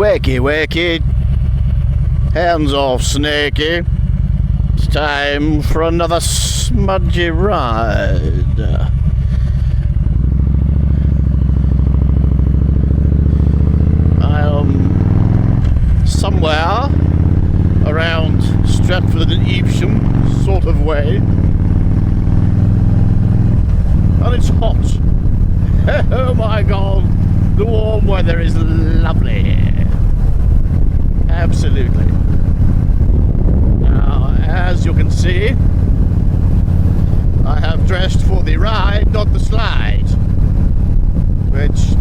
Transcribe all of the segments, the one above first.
Wakey, wakey. Hands off, Snakey. It's time for another smudgy ride. I am somewhere around Stratford and Evesham sort of way. And it's hot. Oh my god, the warm weather is lovely. Absolutely. Now, as you can see, I have dressed for the ride, not the slide, which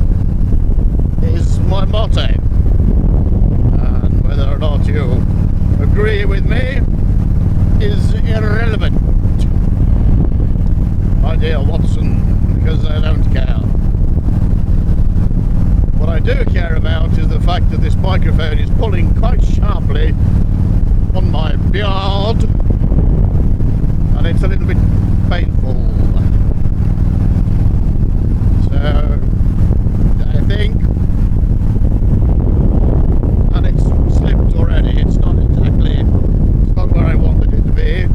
is my motto. And whether or not you agree with me is irrelevant, my dear Watson, because I don't care. What I do care about is the fact that this microphone is pulling quite sharply on my beard, and it's a little bit painful. So I think, and it's slipped already, it's not where I wanted it to be.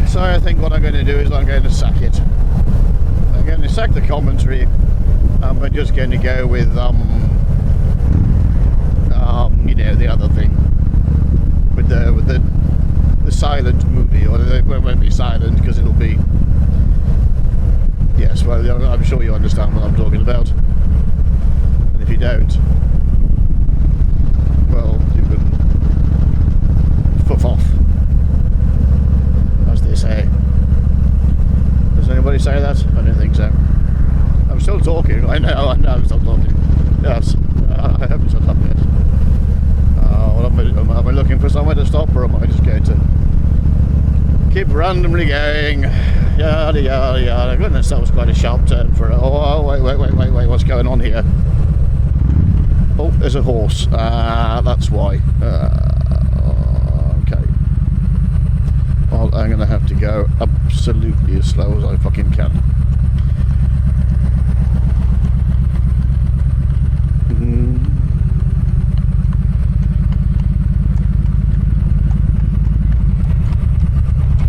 So I think what I'm going to do is I'm going to sack it. I'm going to sack the commentary, and we're just going to go with you know, the other thing with the silent movie, or it won't be silent because it'll be, yes, well, I'm sure you understand what I'm talking about, and if you don't, well, you can fuff off, as they say. Does anybody say that? I don't think so. I'm still talking. I know I'm still talking. Yes, I haven't shut up yet. Am I looking for somewhere to stop, or am I just going to keep randomly going? Yada yada yada. Goodness, that was quite a sharp turn for it. Oh, wait, what's going on here? Oh, there's a horse. That's why. Okay. Well, I'm going to have to go absolutely as slow as I fucking can.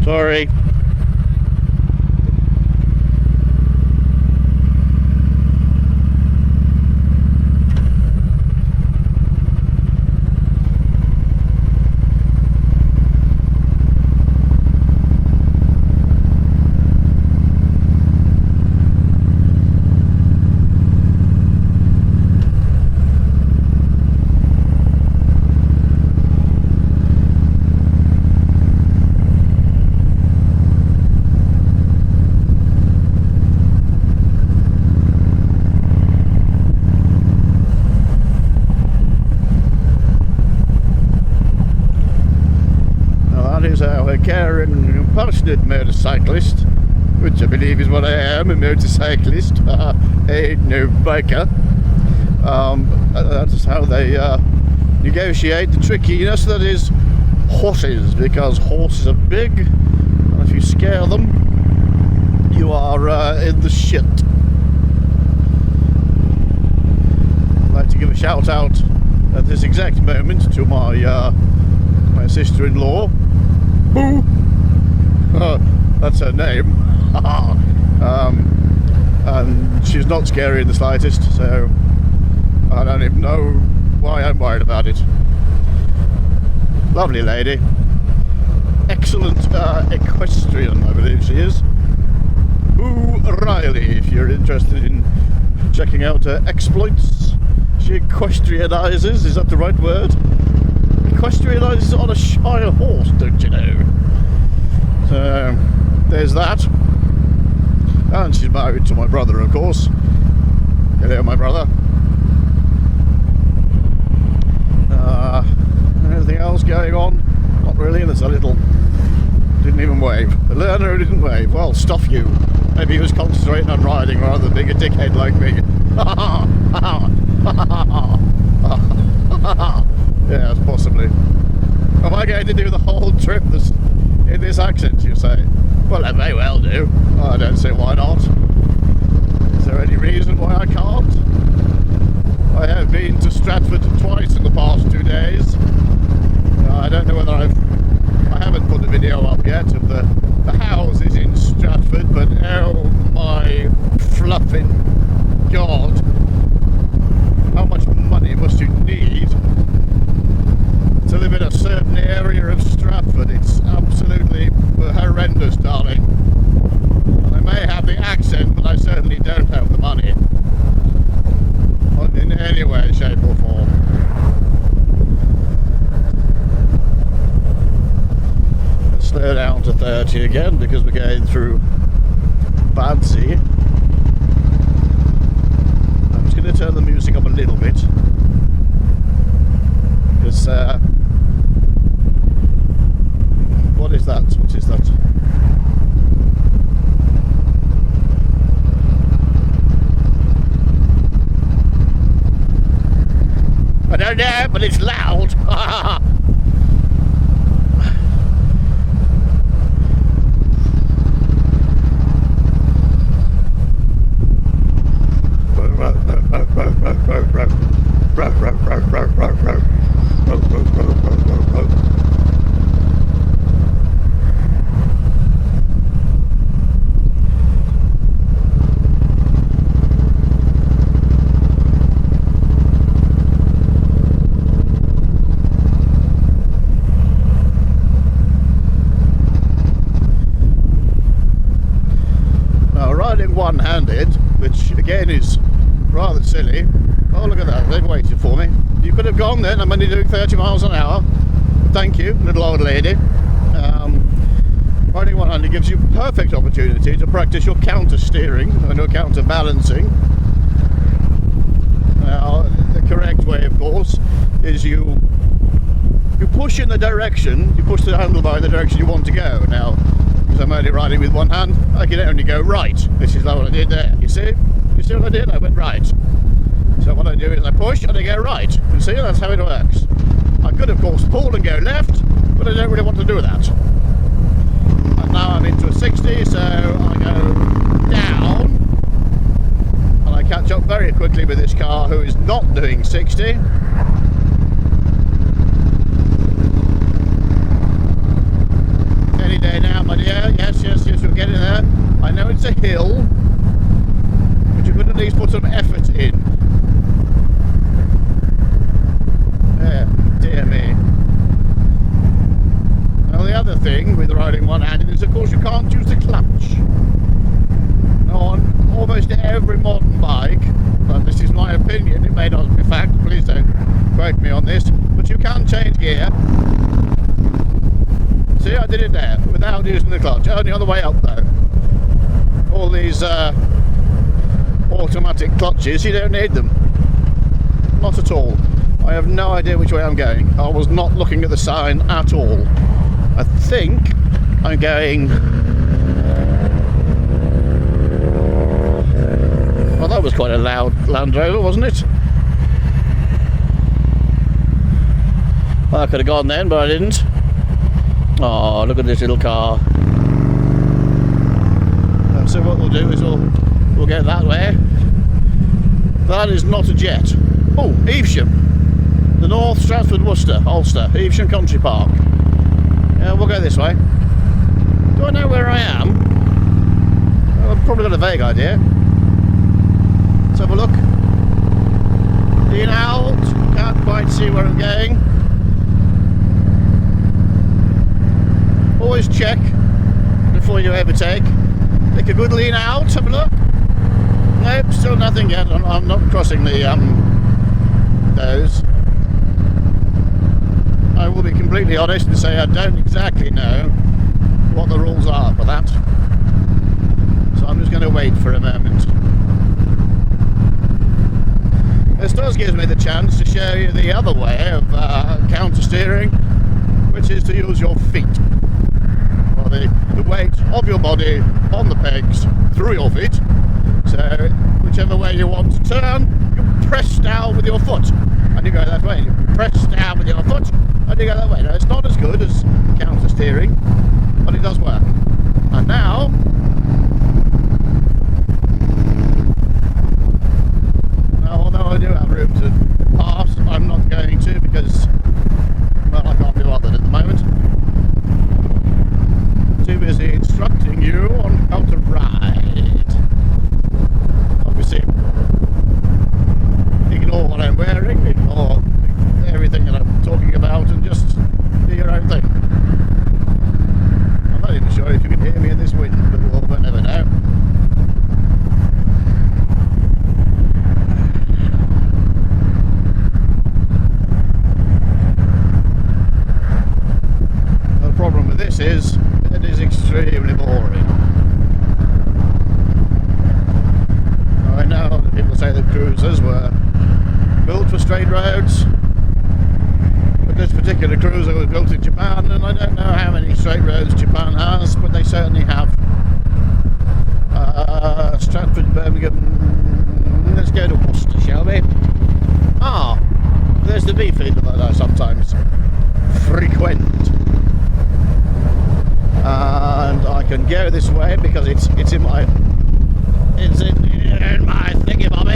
Sorry. A caring and compassionate motorcyclist, which I believe is what I am, a motorcyclist, a no biker. That's how they negotiate the trickiness that is horses, because horses are big, and if you scare them, you are in the shit. I'd like to give a shout out at this exact moment to my sister-in-law. Boo! That's her name. And she's not scary in the slightest, so I don't even know why I'm worried about it. Lovely lady. Excellent equestrian, I believe she is. Boo Riley, if you're interested in checking out her exploits. She equestrianizes, is that the right word? Equestrianizes on a shy horse, don't you know? So there's that. And she's married to my brother, of course. Hello, my brother. Anything else going on? Not really. There's a little. Didn't even wave. The learner who didn't wave. Well, stuff you. Maybe he was concentrating on riding rather than being a dickhead like me. Yes, possibly. Am I going to do the whole trip in this accent, you say? Well, I may well do. I don't see why not. Is there any reason why I can't? I have been to Stratford twice in the past 2 days. I don't know whether I haven't put the video up yet of the houses in Stratford, but oh my fluffing god, how much money must you need to live in a certain area of Stratford? It's absolutely horrendous, darling. I may have the accent, but I certainly don't have the money. Not in any way, shape or form. Let's slow down to 30 again because we're going through Badsey. I'm just going to turn the music up a little bit because what is that? What is that? I don't know, but it's loud. One-handed, which again is rather silly. Oh, look at that, they've waited for me. You could have gone then, I'm only doing 30 miles an hour. Thank you, little old lady. Riding one-handed gives you perfect opportunity to practice your counter steering and your counter balancing. Now, the correct way, of course, is you push in the direction, you push the handlebar in the direction you want to go. Now, because I'm only riding with one hand, I can only go right. This is like what I did there. You see? You see what I did? I went right. So what I do is I push and I go right. You see? That's how it works. I could, of course, pull and go left, but I don't really want to do that. And now I'm into a 60, so I go down. And I catch up very quickly with this car who is not doing 60. Any day now, my dear. Yes, we're getting there. I know it's a hill, but you could at least put some effort in. Yeah, dear me. Now the other thing with riding one-handed is, of course, you can't use the clutch. On almost every modern bike, and this is my opinion, it may not be fact, please don't quote me on this, but you can change gear. See, I did it there without using the clutch, only on the way up though. All these automatic clutches, you don't need them. Not at all. I have no idea which way I'm going. I was not looking at the sign at all. I think I'm going... Well, that was quite a loud Land Rover, wasn't it? Well, I could have gone then, but I didn't. Oh, look at this little car. So what we'll do is we'll go that way. That is not a jet. Oh, Evesham. The North Stratford Worcester, Ulster, Evesham Country Park. Yeah, we'll go this way. Do I know where I am? Well, I've probably got a vague idea. Let's have a look. Lean out. Can't quite see where I'm going. Always check before you overtake. Take a good lean out, have a look. Nope, still nothing yet. I'm not crossing the those. I will be completely honest and say I don't exactly know what the rules are for that. So I'm just going to wait for a moment. This does give me the chance to show you the other way of counter steering, which is to use your feet. Or the weight of your body on the pegs through your feet. So whichever way you want to turn, you press down with your foot and you go that way. You press down with your foot and you go that way. Now it's not as good as counter steering, but it does work. And now although I do have room to busy instructing you on how to ride. Obviously, ignore what I'm wearing, ignore everything that I'm talking about, and just do your own thing. I'm not even sure if you can hear me in this wind, but we'll never know. The problem with this is, it is extremely boring. I know that people say that cruisers were built for straight roads, but this particular cruiser was built in Japan, and I don't know how many straight roads Japan has, but they certainly have. Stratford, Birmingham, let's go to Worcester, shall we? Ah, there's the beefeater that I sometimes frequent. And I can go this way because it's in my thingy bobby.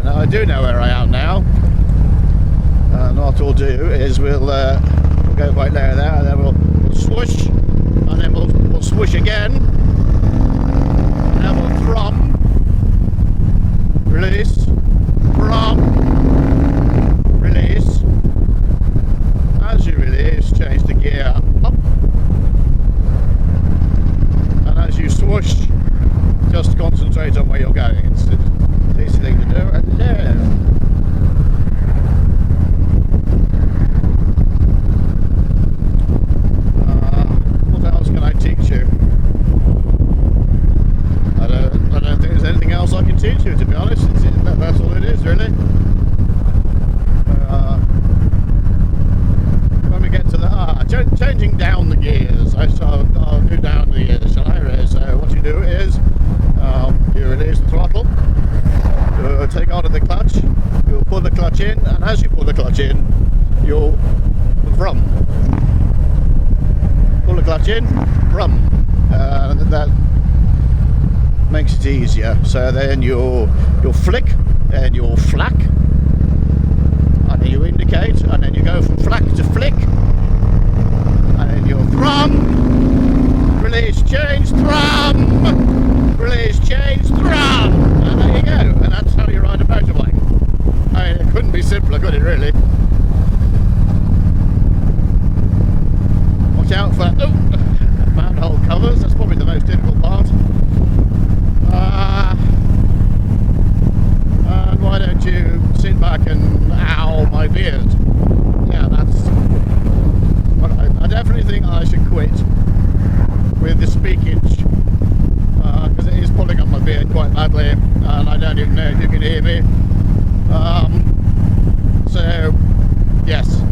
And I do know where I am now. And what we'll do is we'll go right there, and then we'll swoosh, and then we'll swoosh again, and then we'll thrum, release, thrum, release. As you release, change the gear up, and as you swoosh, just concentrate on where you're going. It's the easy thing to do, and there. What else can I teach you? I don't think there's anything else I can teach you, to be honest. That's all it is, really. When we get to the changing down the gears, I'll do down the gears, shall I? So what you do is you release the throttle, take out of the clutch, you'll pull the clutch in, and as you pull the clutch in, you'll brum. Pull the clutch in, brum. That makes it easier. So then you'll flick, and you'll flack, and then you indicate, and then you go from flack to flick, and then you'll thrum, release, change, thrum, release, change, thrum, and there you go. And that's how you ride a motorbike. I mean, it couldn't be simpler, could it, really? Watch out for manhole covers. That's probably the most difficult part. And why don't you sit back and ow my beard? Yeah, that's what I definitely think I should quit with the speakage, because it is pulling up my beard quite badly, and I don't even know if you can hear me. So yes,